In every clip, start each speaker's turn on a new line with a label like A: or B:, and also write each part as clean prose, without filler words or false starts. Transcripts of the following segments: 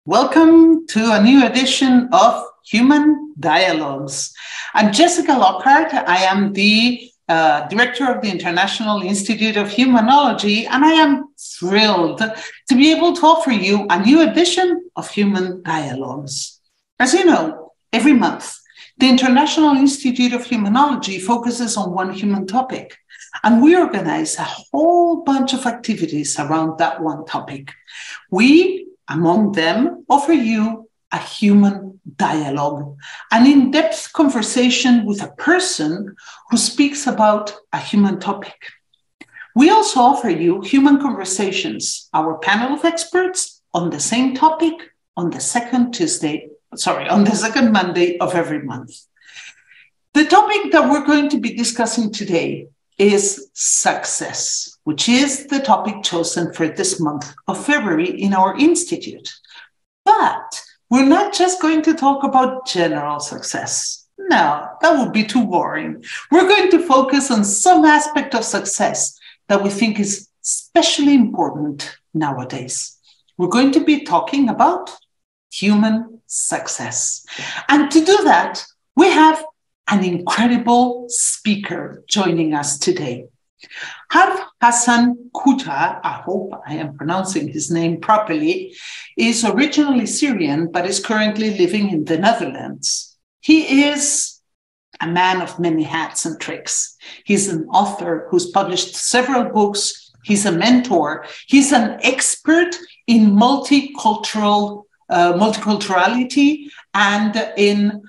A: Welcome to a new edition of Human Dialogues. I'm Jessica Lockhart. I am the Director of the International Institute of Humanology, and I am thrilled to be able to offer you a new edition of Human Dialogues. As you know, every month, the International Institute of Humanology focuses on one human topic, and we organize a whole bunch of activities around that one topic. We, among them, offer you a human dialogue, an in-depth conversation with a person who speaks about a human topic. We also offer you human conversations, our panel of experts on the same topic on the second Monday of every month. The topic that we're going to be discussing today is success, which is the topic chosen for this month of February in our institute. But we're not just going to talk about general success. No, that would be too boring. We're going to focus on some aspect of success that we think is especially important nowadays. We're going to be talking about human success. And to do that, we have an incredible speaker joining us today. Harf Hasan Kujjah, I hope I am pronouncing his name properly, is originally Syrian, but is currently living in the Netherlands. He is a man of many hats and tricks. He's an author who's published several books. He's a mentor. He's an expert in multiculturality and in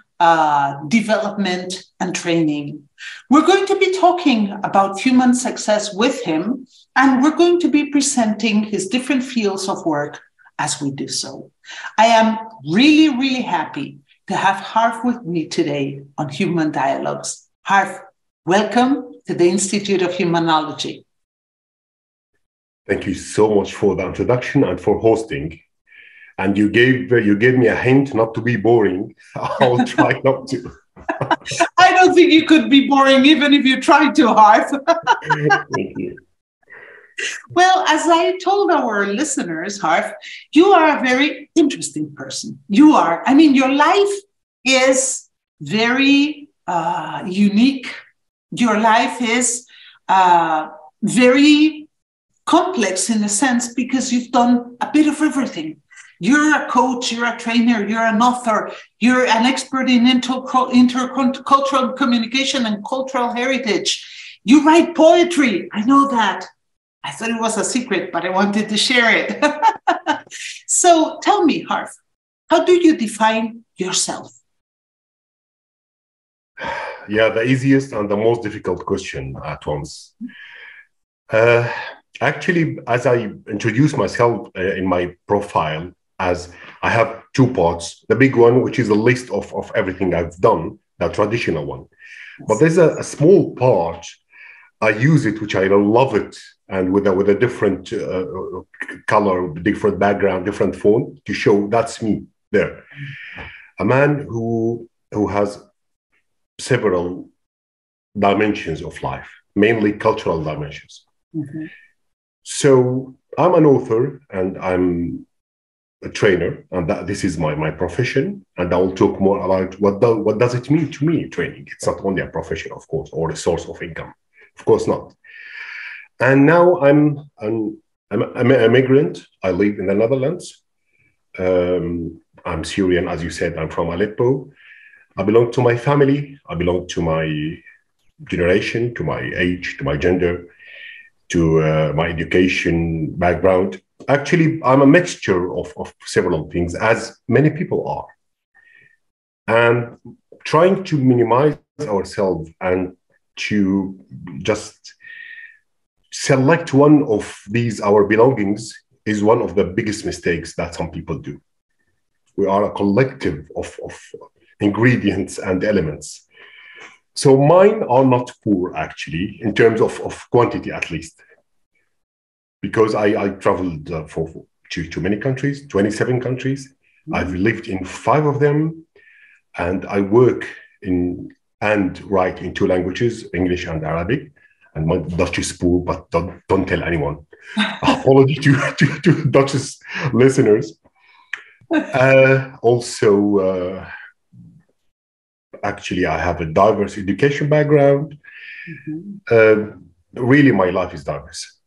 A: development and training. We're going to be talking about human success with him, and we're going to be presenting his different fields of work as we do so. I am really happy to have Harf with me today on Human Dialogues. Harf, welcome to the Institute of Humanology.
B: Thank you so much for the introduction and for hosting. And you gave me a hint not to be boring. I'll try not to.
A: I don't think you could be boring even if you tried to, Harf.
B: Thank you.
A: Well, as I told our listeners, Harf, you are a very interesting person. You are. I mean, your life is very unique. Your life is very complex in a sense because you've done a bit of everything. You're a coach, you're a trainer, you're an author, you're an expert in intercultural communication and cultural heritage. You write poetry. I know that. I thought it was a secret, but I wanted to share it. So tell me, Harf, how do you define yourself?
B: Yeah, the easiest and the most difficult question at once. Actually, as I introduce myself in my profile, as I have two parts, the big one, which is a list of everything I've done, the traditional one. Yes. But there's a small part, I use it, which I love it, and with a different color, different background, different font, to show that's me there. A man who has several dimensions of life, mainly cultural dimensions. Mm-hmm. So I'm an author and I'm a trainer, and this is my profession. And I will talk more about what does it mean to me, training. It's not only a profession, of course, or a source of income. Of course not. And now I'm an immigrant. I live in the Netherlands. I'm Syrian, as you said. I'm from Aleppo. I belong to my family. I belong to my generation, to my age, to my gender, to my education background. Actually, I'm a mixture of several things, as many people are. And trying to minimize ourselves and to just select one of these, our belongings, is one of the biggest mistakes that some people do. We are a collective of ingredients and elements. So mine are not poor, actually, in terms of quantity, at least. Because I traveled to many countries, 27 countries. Mm-hmm. I've lived in 5 of them, and I work and write in 2 languages, English and Arabic. And my Dutch is poor, but don't tell anyone. Apology to Dutch listeners. Also, actually, I have a diverse education background.
A: Mhm.
B: Uh, Really, my life is diverse.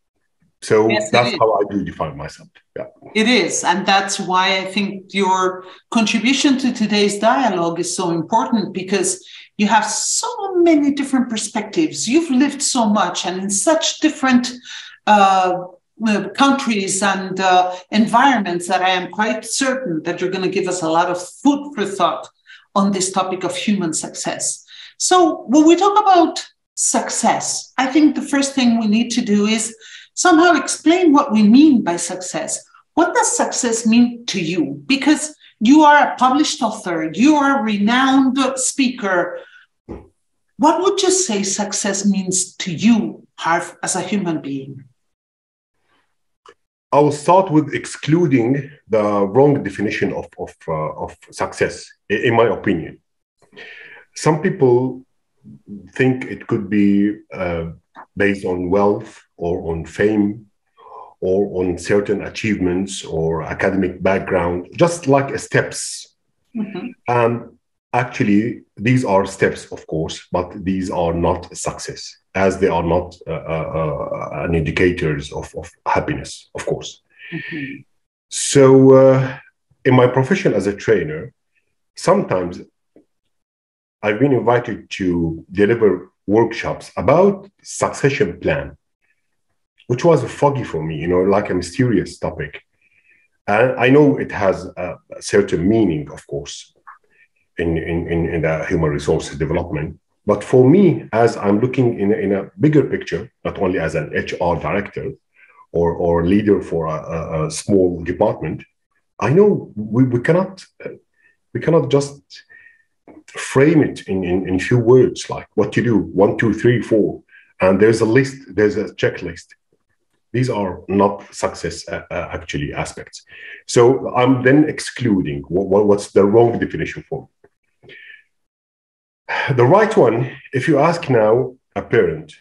B: So
A: Yes, it
B: that's
A: is.
B: how I do define myself. Yeah.
A: It is. And that's why I think your contribution to today's dialogue is so important because you have so many different perspectives. You've lived so much and in such different uh, countries and environments that I am quite certain that you're going to give us a lot of food for thought on this topic of human success. So when we talk about success, I think the first thing we need to do is somehow explain what we mean by success. What does success mean to you? Because you are a published author, you are a renowned speaker. What would you say success means to you, Harf, as a human being?
B: I will start with excluding the wrong definition of success, in my opinion. Some people think it could be based on wealth or on fame or on certain achievements or academic background, just like steps.
A: Mhm.
B: And actually, these are steps, of course, but these are not success, as they are not an indicators of happiness, of course.
A: Mhm.
B: So, in my profession as a trainer, sometimes I've been invited to deliver workshops about succession plan, which was foggy for me, like a mysterious topic. And I know it has a certain meaning, of course, in the human resources development. But for me, as I'm looking in a bigger picture, not only as an HR director or leader for a small department, I know we cannot just frame it in few words like what to do, one, two, three, four, and there's a list, there's a checklist. These are not success actually aspects. So I'm then excluding what's the wrong definition for me. The right one, if you ask now a parent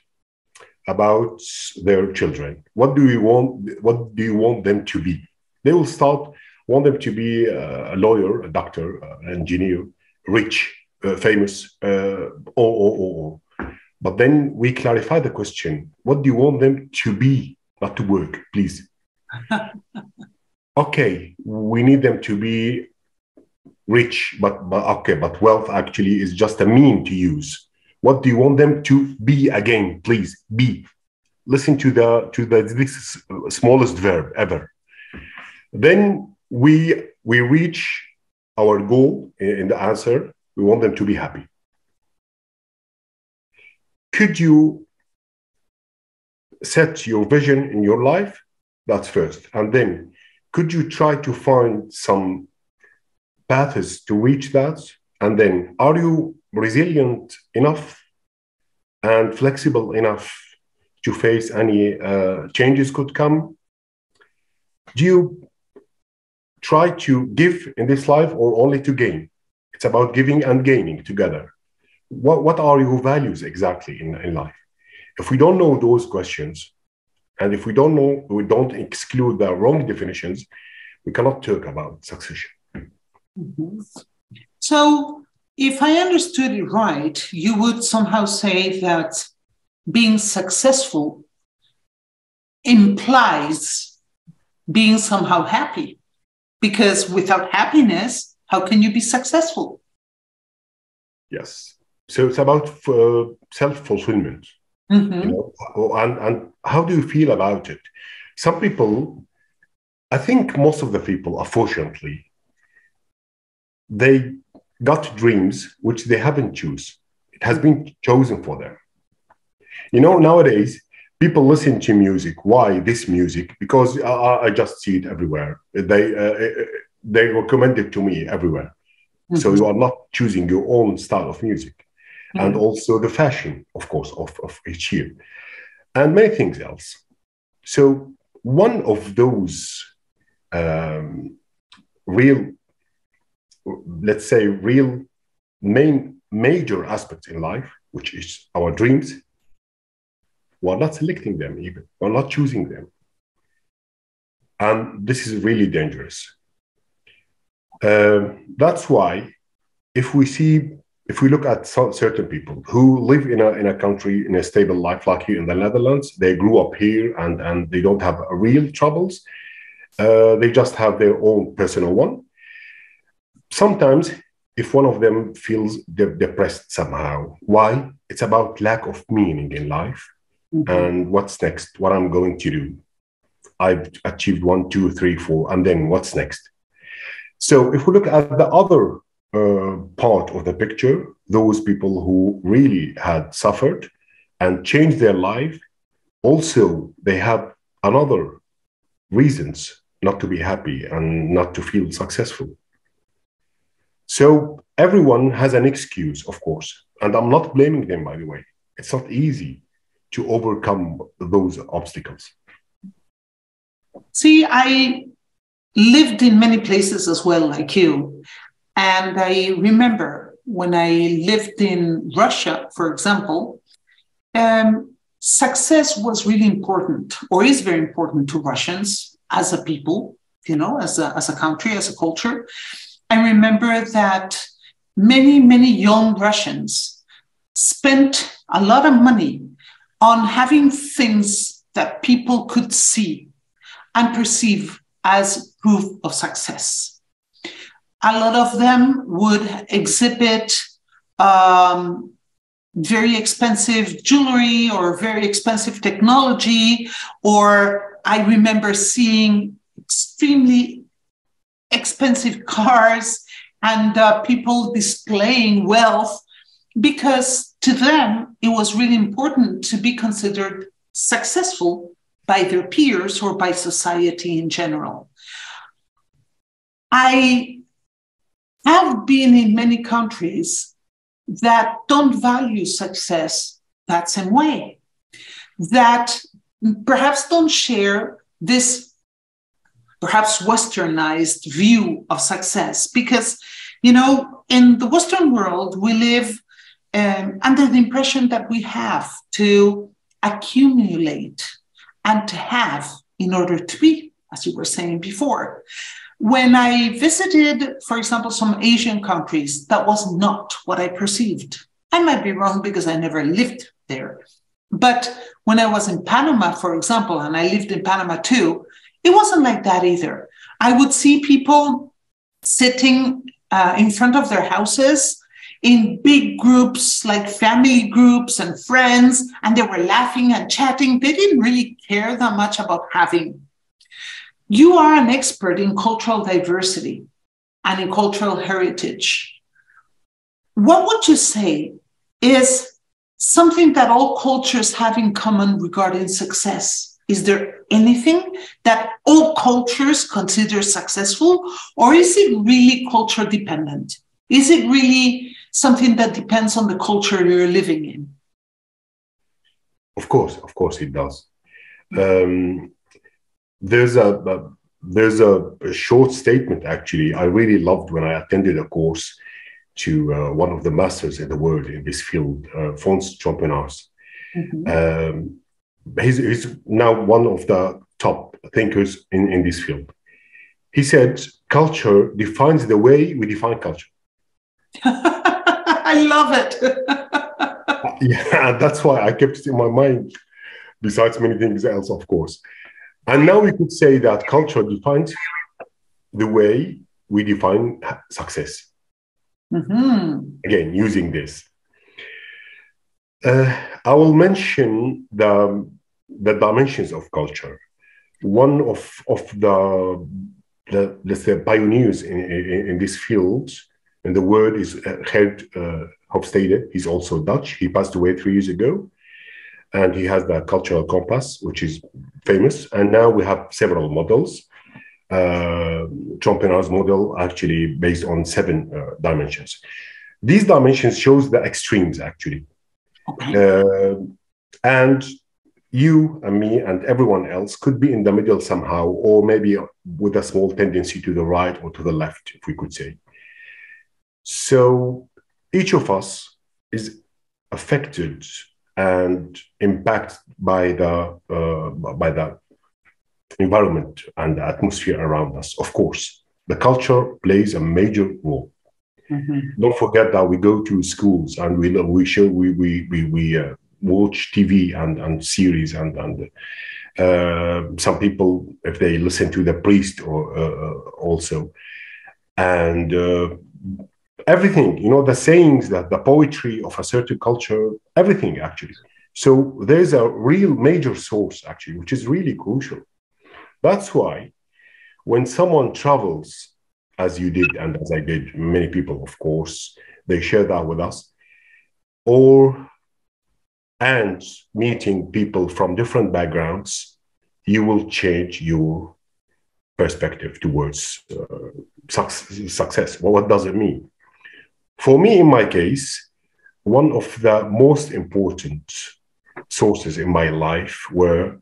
B: about their children, what do you want them to be? They will want them to be a lawyer, a doctor, an engineer, rich, famous, or. But then we clarify the question, what do you want them to be, not to work, please? Okay, we need them to be rich, but okay, but wealth actually is just a mean to use. What do you want them to be again? Please be. Listen to the this smallest verb ever. Then we reach our goal in the answer. We want them to be happy. Could you set your vision in your life? That's first, and then could you try to find some paths to reach that? And then, are you resilient enough and flexible enough to face any changes could come? Do you try to give in this life or only to gain? It's about giving and gaining together. What are your values exactly in life? If we don't know those questions, and if we don't know, we don't exclude the wrong definitions, we cannot talk about succession.
A: Mhm. So, if I understood it right, you would somehow say that being successful implies being somehow happy, because without happiness, how can you be successful?
B: Yes. So it's about self-fulfillment,
A: Mm-hmm.
B: and how do you feel about it? Some people, I think most of the people, unfortunately, they got dreams which they haven't choose. It has been chosen for them. Nowadays, people listen to music. Why this music? Because I just see it everywhere. They recommend it to me everywhere. So you are not choosing your own style of music. And
A: Mm-hmm.
B: also the fashion, of course, of each year, and many things else. So one of those real, let's say, real main major aspects in life, which is our dreams, we're not selecting them even. We're not choosing them. And this is really dangerous. That's why if we look at certain people who live in a country in a stable life, like here in the Netherlands, they grew up here and they don't have real troubles. They just have their own personal one. Sometimes, if one of them feels depressed somehow, why? It's about lack of meaning in life. Mm-hmm. And what's next? What I'm going to do? I've achieved 1, 2, 3, 4, and then what's next? So if we look at the other part of the picture, those people who really had suffered and changed their life, also they have another reasons not to be happy and not to feel successful. So everyone has an excuse, of course, and I'm not blaming them, by the way. It's not easy to overcome those obstacles.
A: See, I lived in many places as well, like you. And I remember when I lived in Russia, for example, success was really important, or is very important to Russians as a people, you know, as a country, as a culture. I remember that many, many young Russians spent a lot of money on having things that people could see and perceive as proof of success. A lot of them would exhibit very expensive jewelry or very expensive technology, or I remember seeing extremely expensive cars and people displaying wealth, because to them it was really important to be considered successful by their peers or by society in general. I have been in many countries that don't value success that same way, that perhaps don't share this perhaps westernized view of success. Because, you know, in the Western world, we live under the impression that we have to accumulate and to have in order to be, as you were saying before. When I visited, for example, some Asian countries, that was not what I perceived. I might be wrong because I never lived there. But when I was in Panama, for example, and I lived in Panama too, it wasn't like that either. I would see people sitting in front of their houses in big groups, like family groups and friends, and they were laughing and chatting. They didn't really care that much about having. You are an expert in cultural diversity and in cultural heritage. What would you say is something that all cultures have in common regarding success? Is there anything that all cultures consider successful, or is it really culture dependent? Is it really something that depends on the culture you're living in?
B: Of course it does. There's a short statement, actually, I really loved when I attended a course to one of the masters in the world in this field, Fons Championars. Mm-hmm. He's now one of the top thinkers in this field. He said, culture defines the way we define culture.
A: I love it.
B: Yeah, that's why I kept it in my mind, besides many things else, of course. And now we could say that culture defines the way we define success. Mm-hmm. Again, using this. I will mention the dimensions of culture. One of the let's say pioneers in this field, and the word is Gert Hofstede. He's also Dutch. He passed away 3 years ago. And he has the cultural compass, which is famous. And now we have several models. Championars model actually based on 7 dimensions. These dimensions shows the extremes, actually. Okay. And you and me and everyone else could be in the middle somehow, or maybe with a small tendency to the right or to the left, if we could say. So each of us is affected and impacted by the environment and the atmosphere around us, of course. The culture plays a major role. Don't forget that we go to schools and we watch TV and series and some people, if they listen to the priest or also, and everything, you know, the sayings, that the poetry of a certain culture, everything actually. So there's a real major source actually, which is really crucial. That's why when someone travels, as you did and as I did, many people, of course, they share that with us, and meeting people from different backgrounds, you will change your perspective towards success. Well, what does it mean? For me, in my case, one of the most important sources in my life were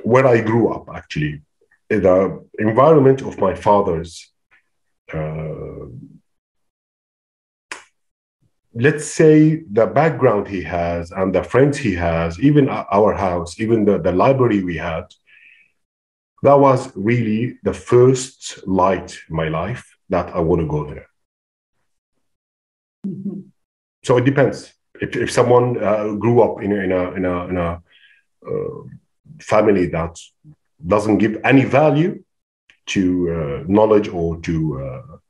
B: where I grew up, actually. The environment of my father's, let's say, the background he has and the friends he has, even our house, even the library we had, that was really the first light in my life that I want to go there. So it depends. If someone grew up in a family that doesn't give any value to knowledge or to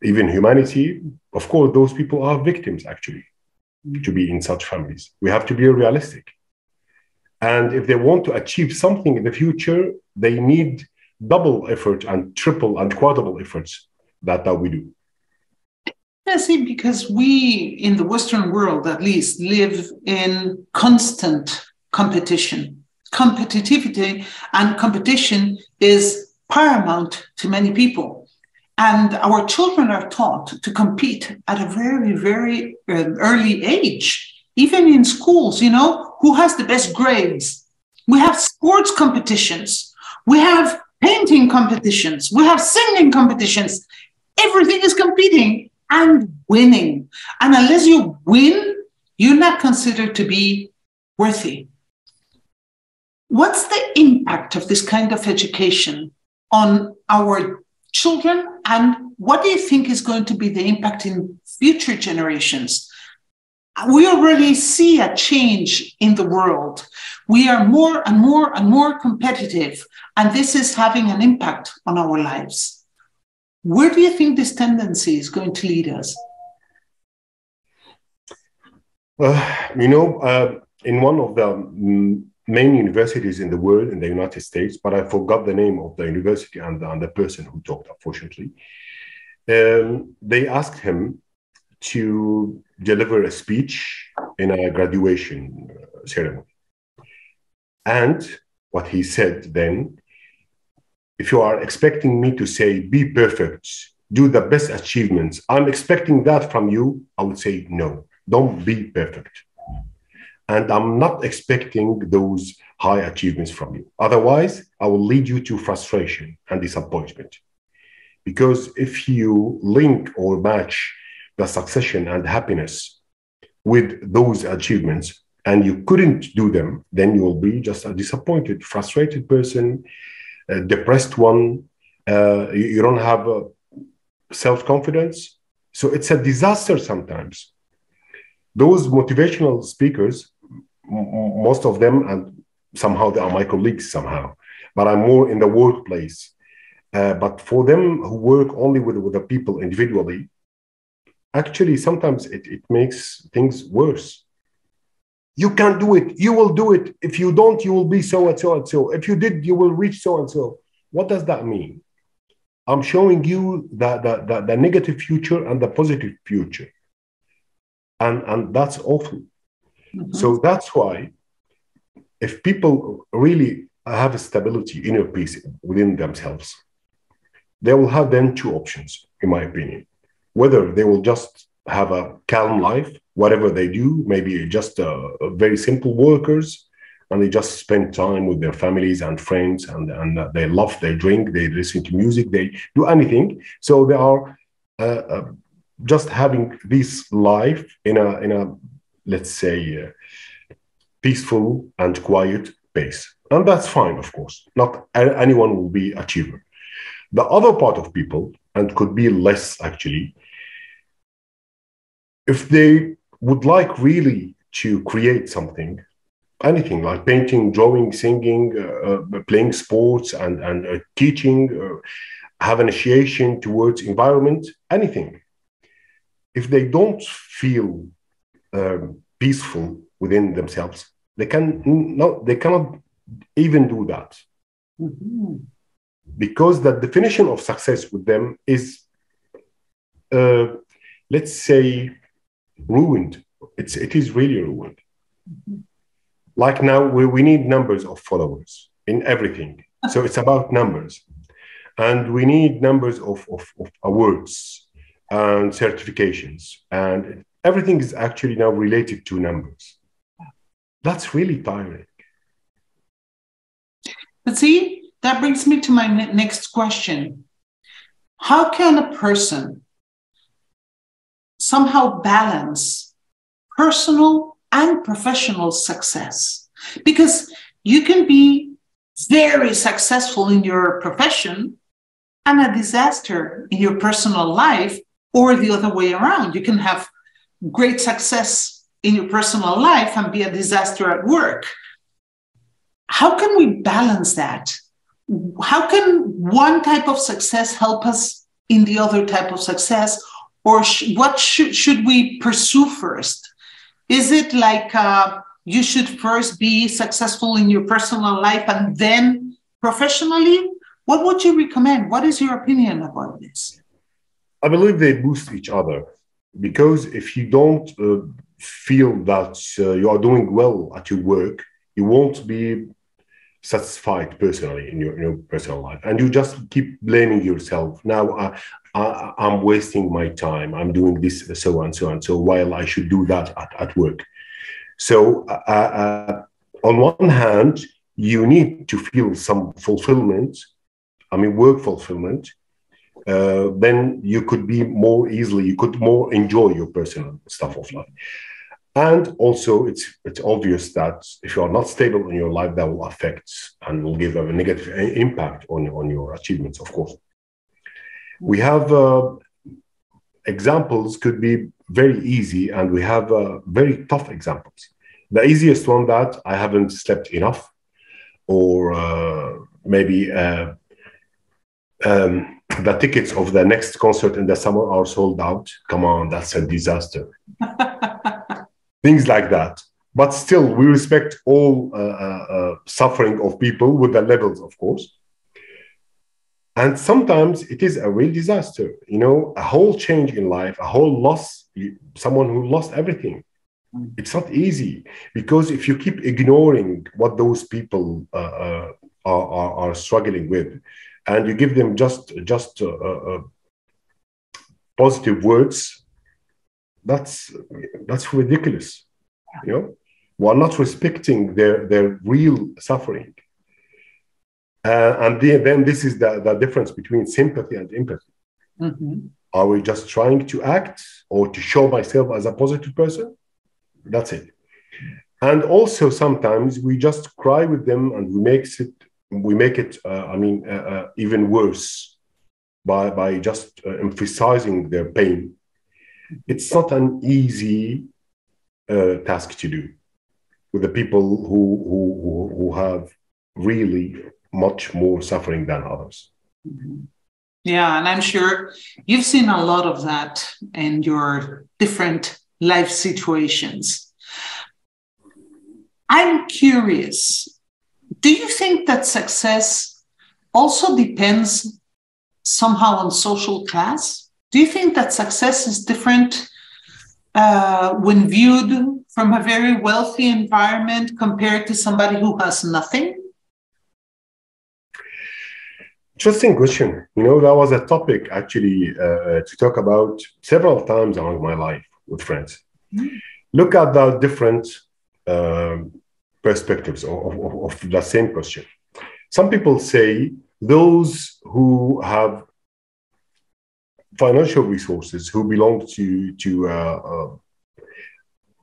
B: even humanity, of course, those people are victims, actually, to be in such families. We have to be realistic. And if they want to achieve something in the future, they need double effort and triple and quadruple efforts that we do.
A: Yeah, see, because we in the Western world, at least, live in constant competition. Competitivity and competition is paramount to many people. And our children are taught to compete at a very, very early age. Even in schools, you know, who has the best grades? We have sports competitions. We have painting competitions. We have singing competitions. Everything is competing and winning. And unless you win, you're not considered to be worthy. What's the impact of this kind of education on our children? And what do you think is going to be the impact in future generations? We already see a change in the world. We are more and more and more competitive, and this is having an impact on our lives. Where do you think this tendency is going to lead us?
B: In one of the main universities in the world, in the United States, but I forgot the name of the university and the person who talked, unfortunately, they asked him to deliver a speech in a graduation ceremony. And what he said then, if you are expecting me to say, be perfect, do the best achievements, I'm expecting that from you, I would say, no, don't be perfect. And I'm not expecting those high achievements from you. Otherwise, I will lead you to frustration and disappointment. Because if you link or match the succession and happiness with those achievements and you couldn't do them, then you will be just a disappointed, frustrated person, a depressed one. You don't have self-confidence. So it's a disaster sometimes. Those motivational speakers, most of them, and somehow they are my colleagues somehow, but I'm more in the workplace. But for them who work only with the people individually, actually sometimes it makes things worse. You can't do it. You will do it. If you don't, you will be so and so and so. If you did, you will reach so and so. What does that mean? I'm showing you the negative future and the positive future. And that's awful. Mm-hmm. So that's why if people really have a stability, inner peace within themselves, they will have then two options, in my opinion. Whether they will just have a calm life, whatever they do, maybe just very simple workers, and they just spend time with their families and friends, and they love, they drink, they listen to music, they do anything. So they are just having this life in a let's say, peaceful and quiet pace. And that's fine, of course. Not anyone will be achiever. The other part of people, and could be less actually, if they would like really to create something, anything like painting, drawing, singing, playing sports, and teaching, have initiation towards environment, anything. If they don't feel peaceful within themselves, they cannot even do that. Mm-hmm. Because the definition of success with them is, let's say, ruined. It is really ruined. Mm-hmm. Like now, we need numbers of followers in everything. So it's about numbers. And we need numbers of awards and certifications. And everything is actually now related to numbers. That's really tiring.
A: But see, that brings me to my next question. How can a person somehow balance personal and professional success? Because you can be very successful in your profession and a disaster in your personal life, or the other way around. You can have great success in your personal life and be a disaster at work. How can we balance that? How can one type of success help us in the other type of success? Or what should we pursue first? Is it like you should first be successful in your personal life and then professionally? What would you recommend? What is your opinion about this?
B: I believe they boost each other, because if you don't feel that you are doing well at your work, you won't be satisfied personally in your personal life, and you just keep blaming yourself. Now I'm wasting my time. I'm doing this so and so and so, while I should do that at work. So on one hand, you need to feel some fulfillment. I mean, work fulfillment. Then you could be more easily, you could more enjoy your personal stuff of life. And also, it's obvious that if you are not stable in your life, that will affect and will give a negative impact on your achievements, of course. We have examples could be very easy, and we have very tough examples. The easiest one, that I haven't slept enough, or maybe the tickets of the next concert in the summer are sold out. Come on, that's a disaster. Things like that. But still, we respect all suffering of people with the levels, of course. And sometimes it is a real disaster, a whole change in life, a whole loss, someone who lost everything. It's not easy, because if you keep ignoring what those people are struggling with, and you give them just positive words, that's ridiculous. We're not respecting their real suffering. And then this is the difference between sympathy and empathy. Mm-hmm. Are we just trying to act or to show myself as a positive person? That's it. And also sometimes we just cry with them, and we make it even worse by just emphasizing their pain. It's not an easy task to do with the people who have really much more suffering than others.
A: Mm-hmm. Yeah, and I'm sure you've seen a lot of that in your different life situations. I'm curious, do you think that success also depends somehow on social class? Do you think that success is different when viewed from a very wealthy environment compared to somebody who has nothing?
B: Interesting question. That was a topic actually to talk about several times along my life with friends. Mm-hmm. Look at the different perspectives of the same question. Some people say those who have financial resources, who belong to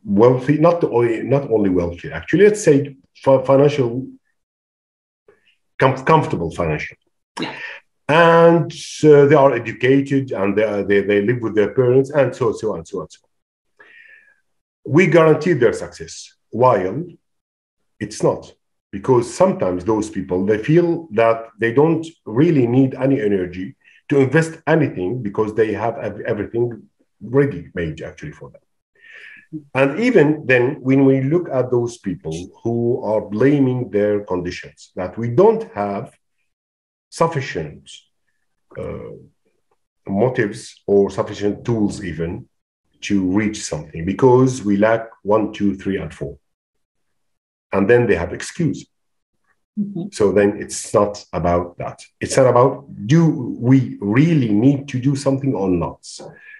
B: wealthy, not only wealthy, actually, let's say financial comfortable financially.
A: Yeah.
B: And they are educated, and they live with their parents, and so on. We guarantee their success, while it's not. Because sometimes those people, they feel that they don't really need any energy to invest anything because they have everything ready made actually for them. And even then, when we look at those people who are blaming their conditions, that we don't have sufficient motives or sufficient tools even to reach something, because we lack 1, 2, 3, and 4. And then they have excuse. Mm-hmm. So then it's not about that. It's not about, do we really need to do something or not?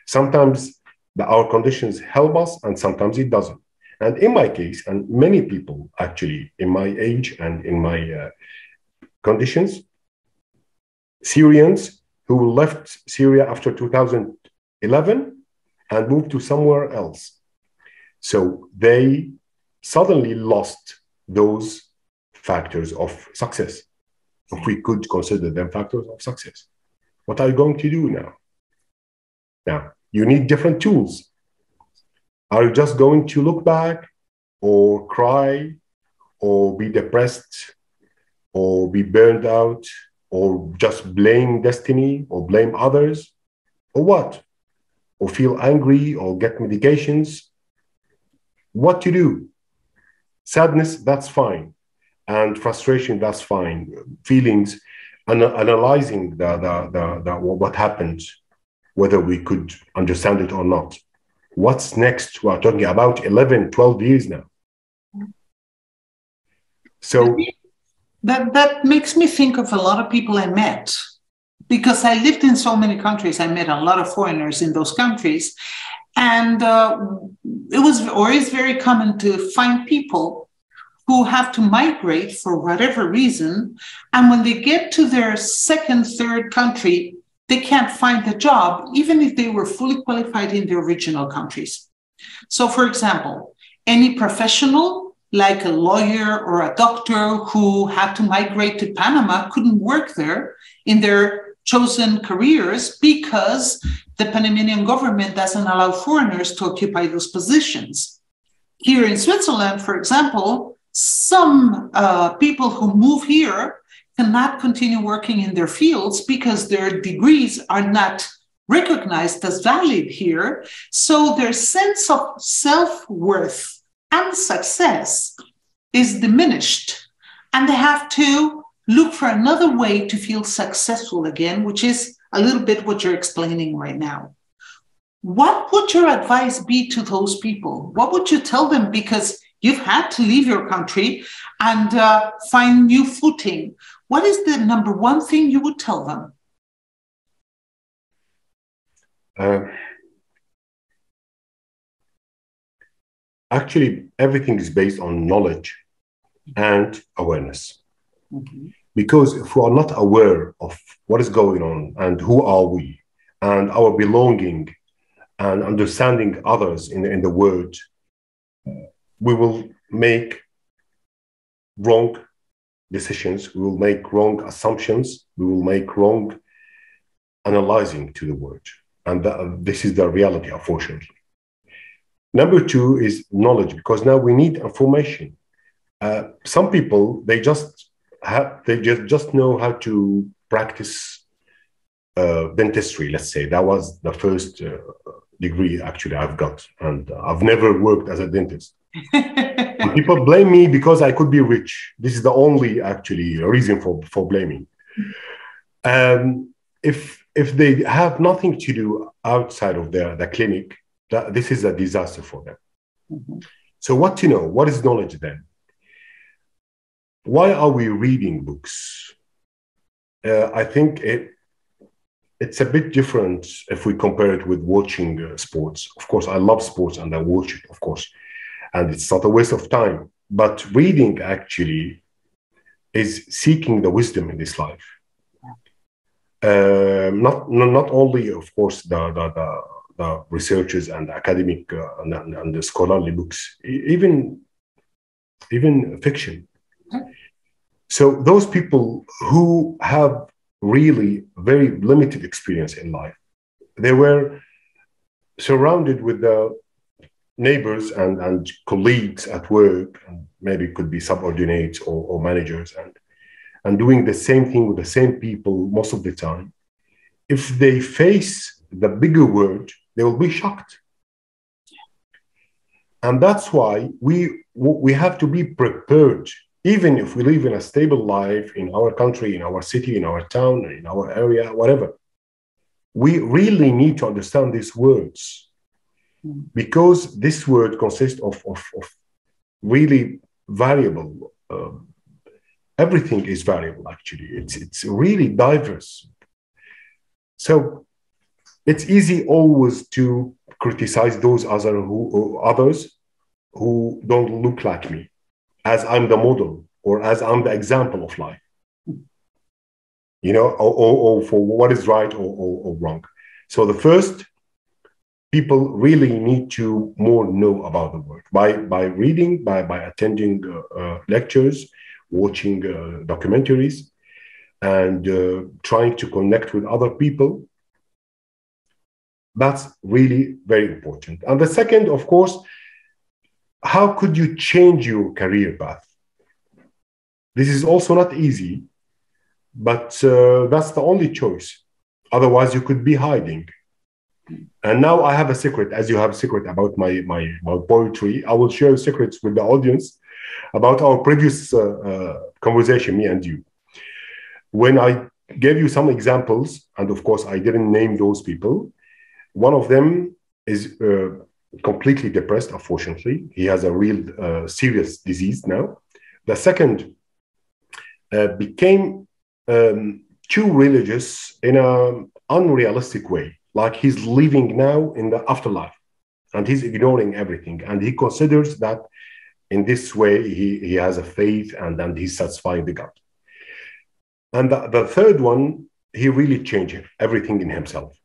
B: Sometimes our conditions help us, and sometimes it doesn't. And in my case, and many people actually in my age and in my conditions, Syrians who left Syria after 2011 and moved to somewhere else. So they suddenly lost those factors of success, if we could consider them factors of success. What are you going to do now? Now, you need different tools. Are you just going to look back or cry or be depressed or be burned out or just blame destiny or blame others, or what? Or feel angry or get medications? What to do? Sadness, that's fine. And frustration, that's fine. Feelings, analyzing what happened, whether we could understand it or not. What's next? We're talking about 11, 12 years now. So
A: that makes me think of a lot of people I met, because I lived in so many countries. I met a lot of foreigners in those countries. And it is very common to find people who have to migrate for whatever reason. And when they get to their second, third country, they can't find a job, even if they were fully qualified in their original countries. So, for example, any professional, like a lawyer or a doctor who had to migrate to Panama, couldn't work there in their chosen careers because the Panamanian government doesn't allow foreigners to occupy those positions. Here in Switzerland, for example, some people who move here cannot continue working in their fields because their degrees are not recognized as valid here. So their sense of self-worth and success is diminished, and they have to look for another way to feel successful again, which is a little bit what you're explaining right now. What would your advice be to those people? What would you tell them? Because you've had to leave your country and find new footing. What is the number one thing you would tell them?
B: Actually, everything is based on knowledge and awareness. Mm-hmm. Because if we are not aware of what is going on and who are we and our belonging and understanding others in the world, we will make wrong decisions, we will make wrong assumptions, we will make wrong analyzing to the world. And this is the reality, unfortunately. Number two is knowledge, because now we need information. Some people, they just know how to practice dentistry, let's say. That was the first degree actually I've got, and I've never worked as a dentist. And people blame me because I could be rich. This is the only actually reason for blaming. If they have nothing to do outside of the clinic, this is a disaster for them. Mm-hmm. So what to know? What is knowledge then? Why are we reading books? I think it's a bit different if we compare it with watching sports. Of course, I love sports and I watch it, of course. And it's not a waste of time. But reading actually is seeking the wisdom in this life. Not only, of course, the researchers and academic and the scholarly books, even fiction. So those people who have really very limited experience in life, they were surrounded with the neighbors and colleagues at work, and maybe it could be subordinates or managers, and doing the same thing with the same people most of the time. If they face the bigger world, they will be shocked. And that's why we have to be prepared, even if we live in a stable life in our country, in our city, in our town, in our area, whatever. We really need to understand these words, because this word consists of really variable. Everything is variable, actually. It's really diverse. So it's easy always to criticize those others who don't look like me, as I'm the model or as I'm the example of life, you know, or for what is right or wrong. So the first, people really need to more know about the world by reading, by attending lectures, watching documentaries, and trying to connect with other people. That's really very important. And the second, of course, how could you change your career path? This is also not easy, but that's the only choice. Otherwise, you could be hiding. And now I have a secret, as you have a secret about my poetry. I will share secrets with the audience about our previous conversation, me and you. When I gave you some examples, and of course, I didn't name those people, one of them is completely depressed, unfortunately. He has a real serious disease now. The second became too religious in an unrealistic way. Like he's living now in the afterlife and he's ignoring everything. And he considers that in this way, he has a faith and he's satisfying the God. And the third one, he really changed everything in himself.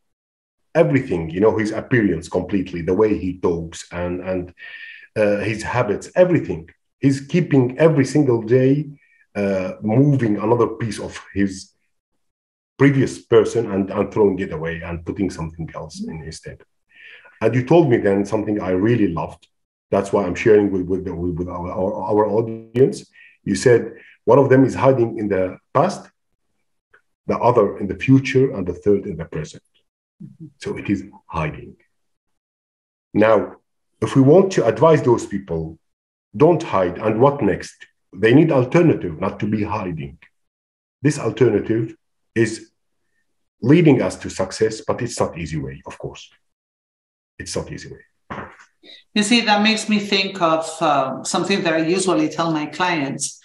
B: Everything, you know, his appearance completely, the way he talks and his habits, everything. He's keeping every single day moving another piece of his previous person and throwing it away and putting something else in instead. And you told me then something I really loved. That's why I'm sharing with our audience. You said one of them is hiding in the past, the other in the future, and the third in the present. So it is hiding. Now, if we want to advise those people, don't hide. And what next? They need alternative, not to be hiding. This alternative is leading us to success, but it's not easy way, of course. It's not easy way.
A: You see, that makes me think of something that I usually tell my clients.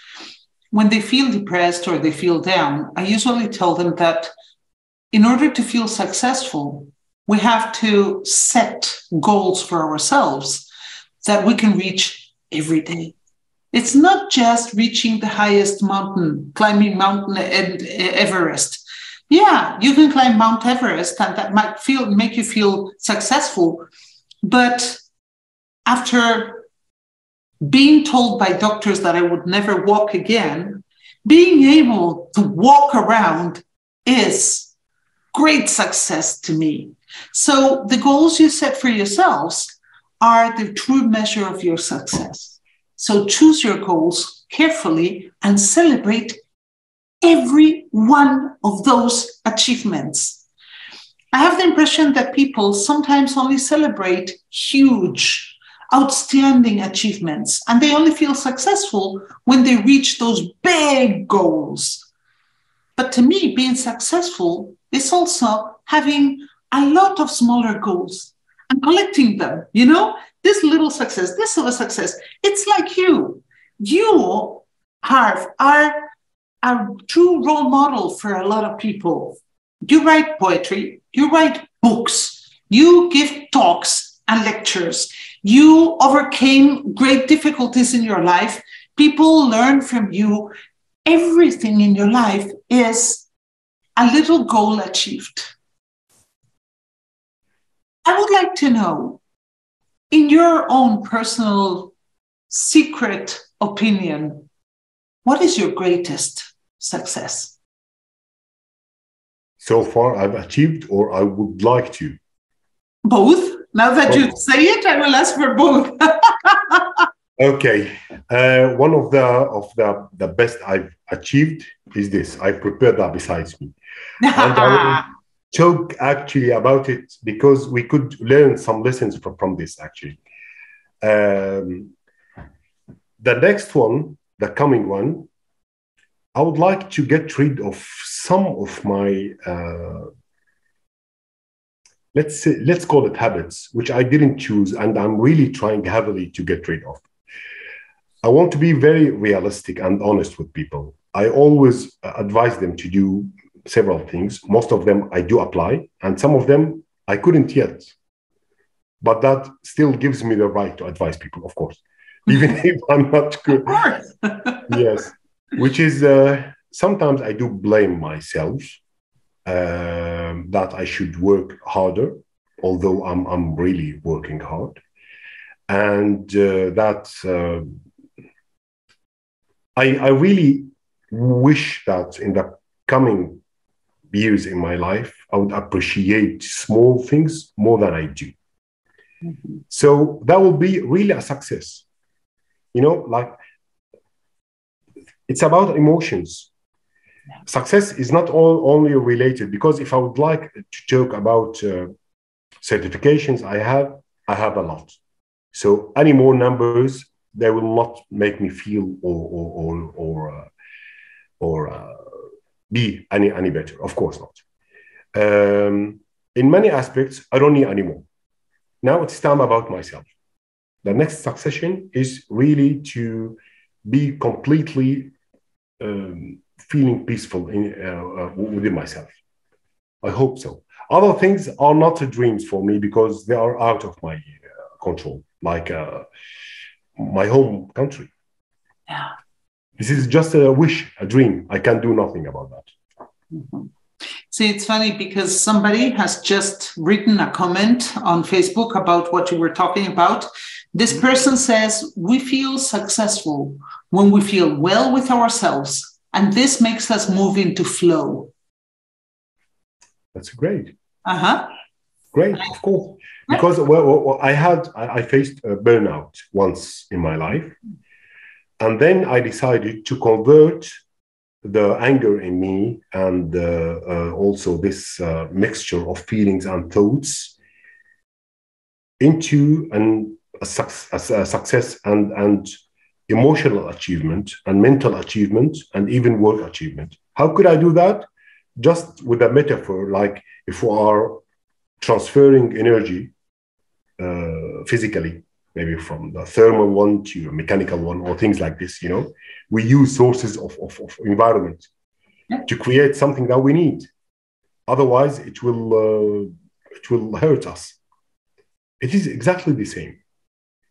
A: When they feel depressed or they feel down, I usually tell them that in order to feel successful, we have to set goals for ourselves that we can reach every day. It's not just reaching the highest mountain, climbing Mount Everest. Yeah, you can climb Mount Everest and that might make you feel successful. But after being told by doctors that I would never walk again, being able to walk around is great success to me. So the goals you set for yourselves are the true measure of your success. So choose your goals carefully and celebrate every one of those achievements. I have the impression that people sometimes only celebrate huge, outstanding achievements, and they only feel successful when they reach those big goals. But to me, being successful is also having a lot of smaller goals and collecting them, you know, this little success, this little success. It's like you. You, Harf, are a true role model for a lot of people. You write poetry, you write books, you give talks and lectures. You overcame great difficulties in your life. People learn from you. Everything in your life is a little goal achieved. I would like to know, in your own personal secret opinion, what is your greatest success?
B: So far, I've achieved or I would like to.
A: Both? Now that you say it, I will ask for both.
B: Okay. One of the best I've achieved is this. I prepared that besides me. And I will talk actually about it because we could learn some lessons from this actually. The next one, the coming one, I would like to get rid of some of my let's call it habits, which I didn't choose, and I'm really trying heavily to get rid of. I want to be very realistic and honest with people. I always advise them to do several things. Most of them I do apply, and some of them I couldn't yet. But that still gives me the right to advise people, of course, even if I'm not good.
A: Of course.
B: Yes, which is sometimes I do blame myself that I should work harder, although I'm really working hard, and I really wish that in the coming years in my life, I would appreciate small things more than I do. Mm-hmm. So that will be really a success. You know, like it's about emotions. Yeah. Success is not only related, because if I would like to talk about certifications I have a lot. So any more numbers, they will not make me feel or be any better. Of course not. In many aspects, I don't need any more. Now it's time about myself. The next succession is really to be completely feeling peaceful within myself. I hope so. Other things are not dreams for me because they are out of my control, like my home country.
A: Yeah.
B: This is just a wish, a dream. I can do nothing about that.
A: Mm-hmm. See, it's funny because somebody has just written a comment on Facebook about what you were talking about. This person says, we feel successful when we feel well with ourselves, and this makes us move into flow.
B: That's great.
A: Uh-huh.
B: Great, of course. Because I faced a burnout once in my life. And then I decided to convert the anger in me and also this mixture of feelings and thoughts into a success and emotional achievement and mental achievement and even work achievement. How could I do that? Just with a metaphor, like if we are transferring energy physically, maybe from the thermal one to a mechanical one or things like this, you know, we use sources of environment to create something that we need. Otherwise, it will hurt us. It is exactly the same.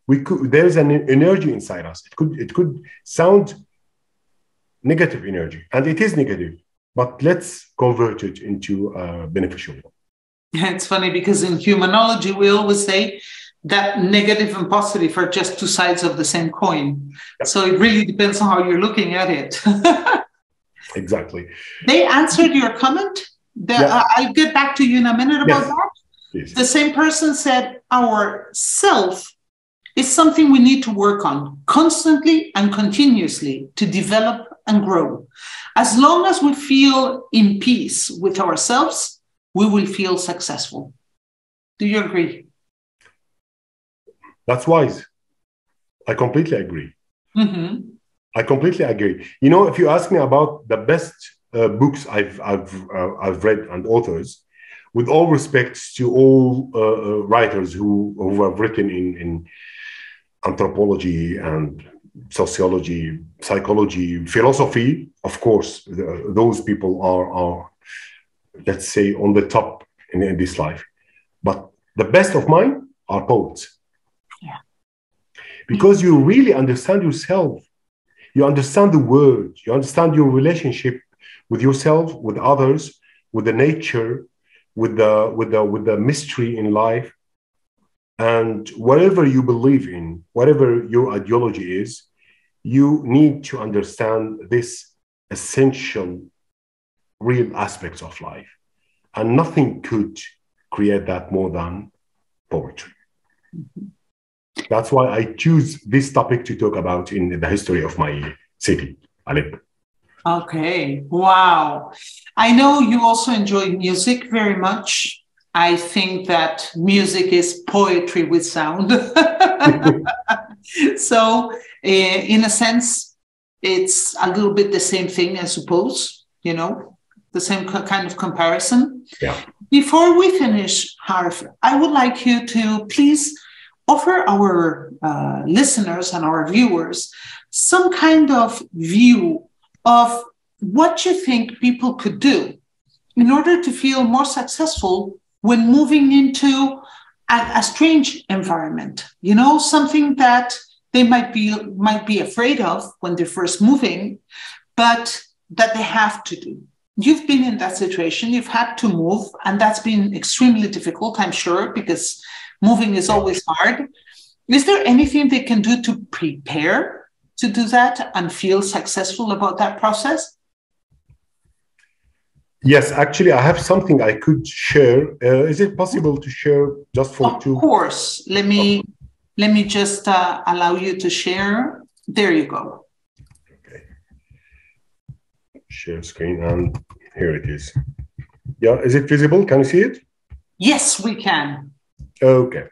B: There's an energy inside us. It could sound negative energy, and it is negative, but let's convert it into a beneficial one.
A: Yeah, it's funny because in humanology, we always say that negative and positive are just two sides of the same coin. Yep. So it really depends on how you're looking at it.
B: Exactly.
A: They answered your comment. I'll get back to you in a minute about that.
B: Yes.
A: The same person said our self is something we need to work on constantly and continuously to develop and grow. As long as we feel in peace with ourselves, we will feel successful. Do you agree?
B: That's wise. I completely agree.
A: Mm-hmm.
B: I completely agree. You know, if you ask me about the best books I've read and authors, with all respects to all writers who have written in anthropology and sociology, psychology, philosophy, of course, those people are, let's say, on the top in this life. But the best of mine are poets.
A: Yeah.
B: Because you really understand yourself. You understand the world. You understand your relationship with yourself, with others, with the nature, with the mystery in life. And whatever you believe in, whatever your ideology is, you need to understand this essential, real aspects of life. And nothing could create that more than poetry. That's why I choose this topic to talk about in the history of my city, Aleppo.
A: Okay, wow. I know you also enjoy music very much. I think that music is poetry with sound. So, in a sense, it's a little bit the same thing, I suppose, the same kind of comparison.
B: Yeah.
A: Before we finish, Harf, I would like you to please offer our listeners and our viewers some kind of view of what you think people could do in order to feel more successful when moving into a strange environment, something that they might be afraid of when they're first moving, but that they have to do. You've been in that situation, you've had to move, and that's been extremely difficult, I'm sure, because moving is always hard. Is there anything they can do to prepare to do that and feel successful about that process?
B: Yes, actually, I have something I could share. Is it possible to share just for two?
A: Of course. Let me just allow you to share. There you go.
B: Okay. Share screen, and here it is. Yeah, is it visible? Can you see it?
A: Yes, we can.
B: Okay.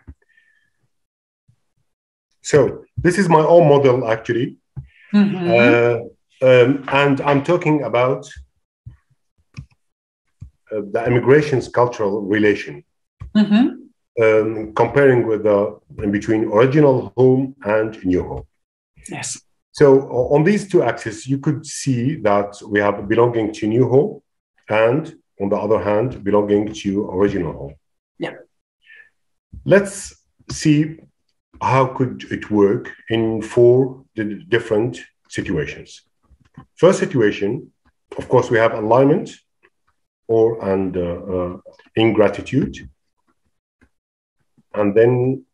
B: So this is my own model, actually. Mm-hmm. And I'm talking about the immigration's cultural relation, comparing with in between original home and new home.
A: Yes.
B: So on these two axes, you could see that we have belonging to new home and, on the other hand, belonging to original home.
A: Yeah.
B: Let's see how could it work in 4 different situations. First situation, of course, we have alignment and ingratitude. And then,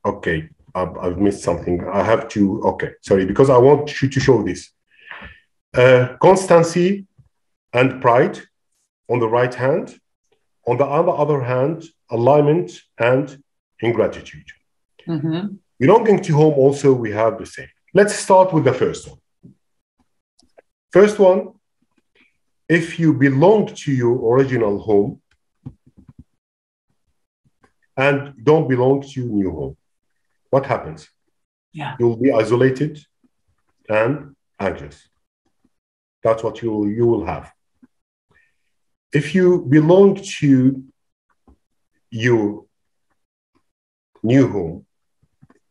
B: okay, I've missed something. I have to, okay, sorry, because I want you to show this. Constancy and pride on the right hand. On the other hand, alignment and ingratitude. Mm-hmm. Belonging to home also, we have the same. Let's start with the first one. First one, if you belong to your original home and don't belong to new home, what happens?
A: Yeah.
B: You'll be isolated and anxious. That's what you will have. If you belong to your new home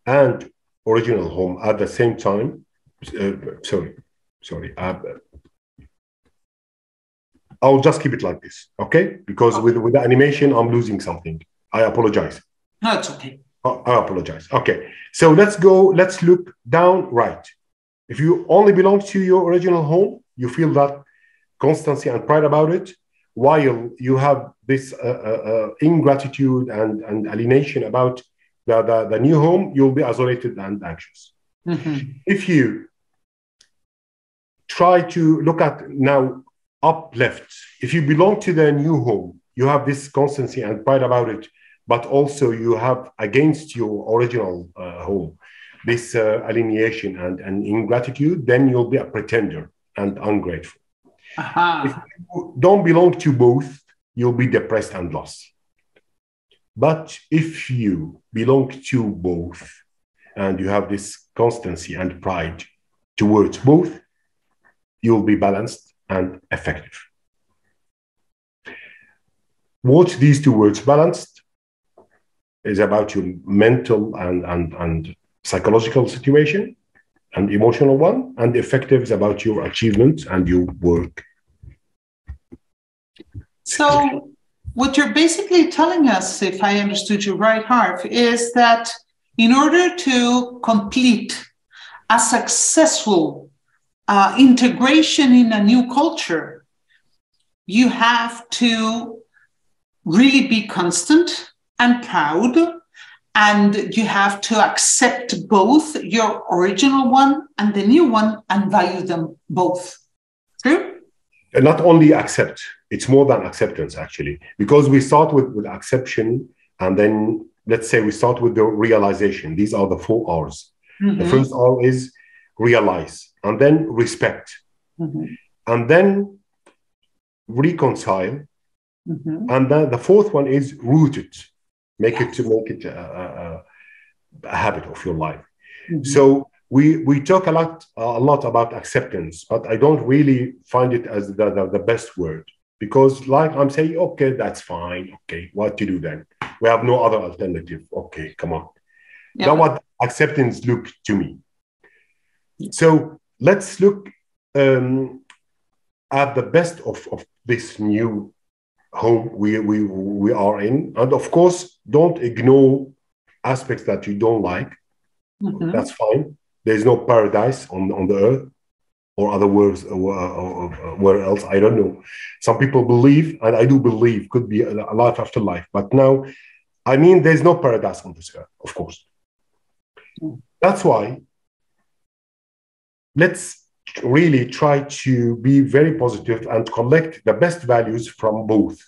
B: and original home at the same time, I'll just keep it like this, okay? Because okay, with the animation, I'm losing something. I apologize.
A: No, it's okay.
B: I apologize. Okay, so let's look down right. If you only belong to your original home, you feel that constancy and pride about it, while you have this ingratitude and alienation about the new home, you'll be isolated and anxious. Mm-hmm. If you try to look at now up left, if you belong to the new home, you have this constancy and pride about it, but also you have against your original home this alienation and ingratitude, then you'll be a pretender and ungrateful. Uh-huh. If you don't belong to both, you'll be depressed and lost. But if you belong to both and you have this constancy and pride towards both, you'll be balanced and effective. What these two words, balanced, is about your mental and psychological situation and emotional one, and effective is about your achievement and your work.
A: So what you're basically telling us, if I understood you right, Harf, is that in order to complete a successful integration in a new culture, you have to really be constant and proud And you have to accept both your original one and the new one and value them both. True?
B: And not only accept, it's more than acceptance, actually, because we start with acceptation, and then let's say we start with the realization. These are the 4 R's. Mm-hmm. The first R is realize, and then respect, mm-hmm. and then reconcile, mm-hmm. and then the 4th one is rooted. Make it a habit of your life. Mm-hmm. So we talk a lot about acceptance, but I don't really find it as the best word, because like I'm saying, okay, that's fine. Okay, what to do then? We have no other alternative. Okay, come on. Yeah. That's what acceptance looks to me. So let's look at the best of this new home we are in, and of course don't ignore aspects that you don't like. Mm-hmm. That's fine. There's no paradise on the earth, or other words, where else, I don't know. Some people believe, and I do believe, could be a life after life, but now, I mean, there's no paradise on this earth, of course. Mm. That's why let's really try to be very positive and collect the best values from both.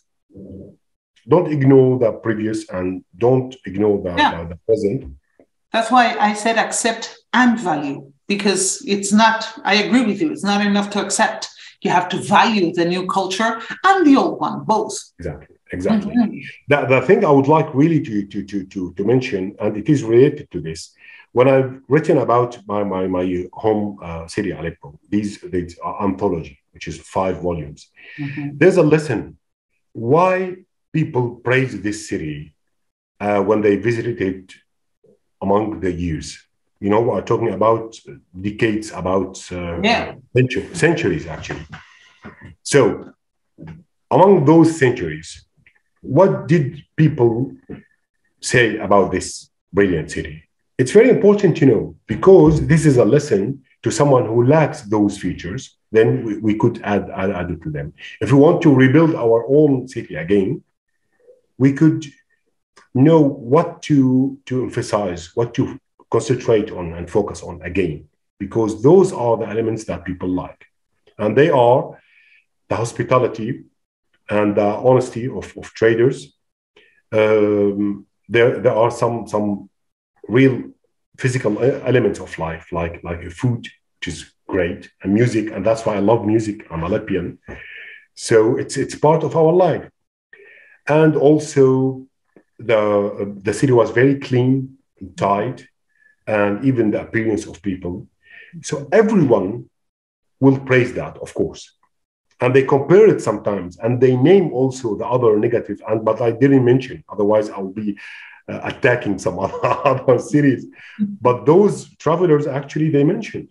B: Don't ignore the previous and don't ignore the present.
A: That's why I said accept and value, because it's not, I agree with you, it's not enough to accept. You have to value the new culture and the old one, both.
B: Exactly. Mm-hmm. The thing I would like really to mention, and it is related to this, when I've written about my home city, Aleppo, these anthology, which is 5 volumes, mm-hmm. there's a lesson why people praise this city when they visited it among the years. You know, we're talking about decades, about centuries, actually. So among those centuries, what did people say about this brilliant city? It's very important to know, because this is a lesson to someone who lacks those features. Then we could add it to them. If we want to rebuild our own city again, we could know what to emphasize, what to concentrate on and focus on again, because those are the elements that people like. And they are the hospitality and the honesty of traders. There are some real physical elements of life, like food, which is great, and music, and that's why I love music. I'm Aleppian, so it's part of our life. And also the city was very clean and tight, and even the appearance of people. So everyone will praise that, of course. And they compare it sometimes, and they name also the other negative, but I didn't mention, otherwise I'll be attacking some other cities. But those travelers, actually, they mentioned.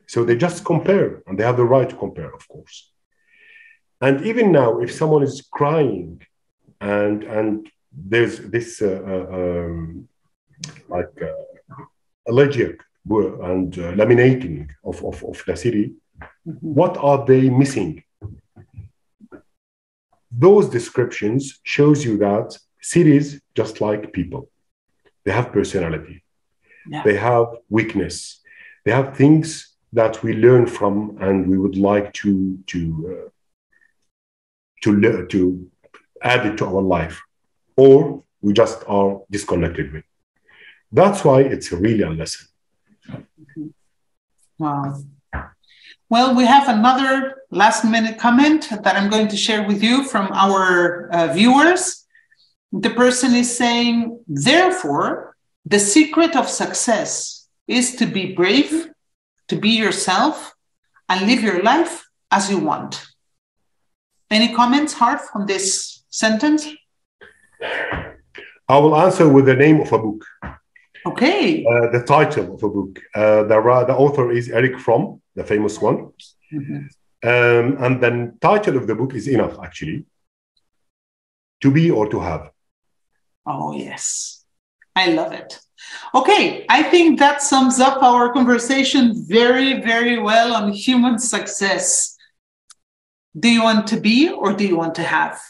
B: So they just compare, and they have the right to compare, of course. And even now, if someone is crying and there's this allergic and laminating of the city, what are they missing? Those descriptions shows you that cities, just like people, they have personality, they have weakness, they have things that we learn from, and we would like to add it to our life, or we just are disconnected with. That's why it's really a lesson.
A: Wow. Well, we have another last-minute comment that I'm going to share with you from our viewers. The person is saying, therefore, the secret of success is to be brave, to be yourself, and live your life as you want. Any comments, Harf, on this sentence?
B: I will answer with the name of a book.
A: Okay.
B: The title of a book. The author is Eric Fromm, the famous one. Mm-hmm. And the title of the book is enough, actually. To be or to have.
A: Oh, yes. I love it. Okay, I think that sums up our conversation very, very well on human success. Do you want to be or do you want to have?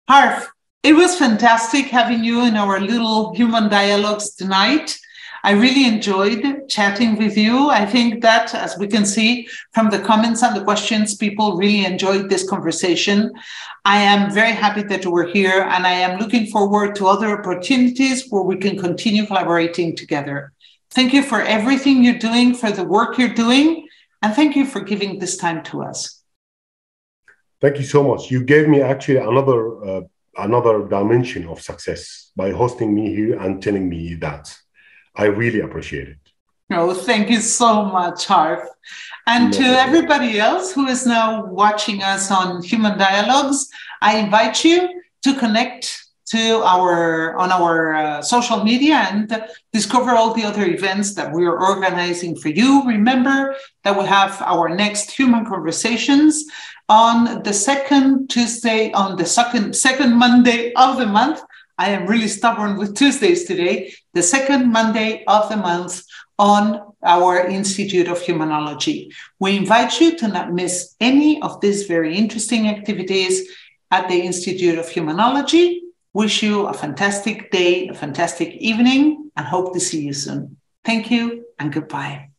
A: Harf, It was fantastic having you in our little human dialogues tonight. I really enjoyed chatting with you. I think that, as we can see from the comments and the questions, people really enjoyed this conversation. I am very happy that you were here, and I am looking forward to other opportunities where we can continue collaborating together. Thank you for everything you're doing, for the work you're doing, and thank you for giving this time to us.
B: Thank you so much. You gave me actually another dimension of success by hosting me here and telling me that. I really appreciate it.
A: Oh, thank you so much, Harf. And to everybody else who is now watching us on Human Dialogues, I invite you to connect to our social media and discover all the other events that we are organizing for you. Remember that we have our next Human Conversations on the second Tuesday, on the second Monday of the month. I am really stubborn with Tuesdays today. The second Monday of the month on our Institute of Humanology. We invite you to not miss any of these very interesting activities at the Institute of Humanology. Wish you a fantastic day, a fantastic evening, and hope to see you soon. Thank you and goodbye.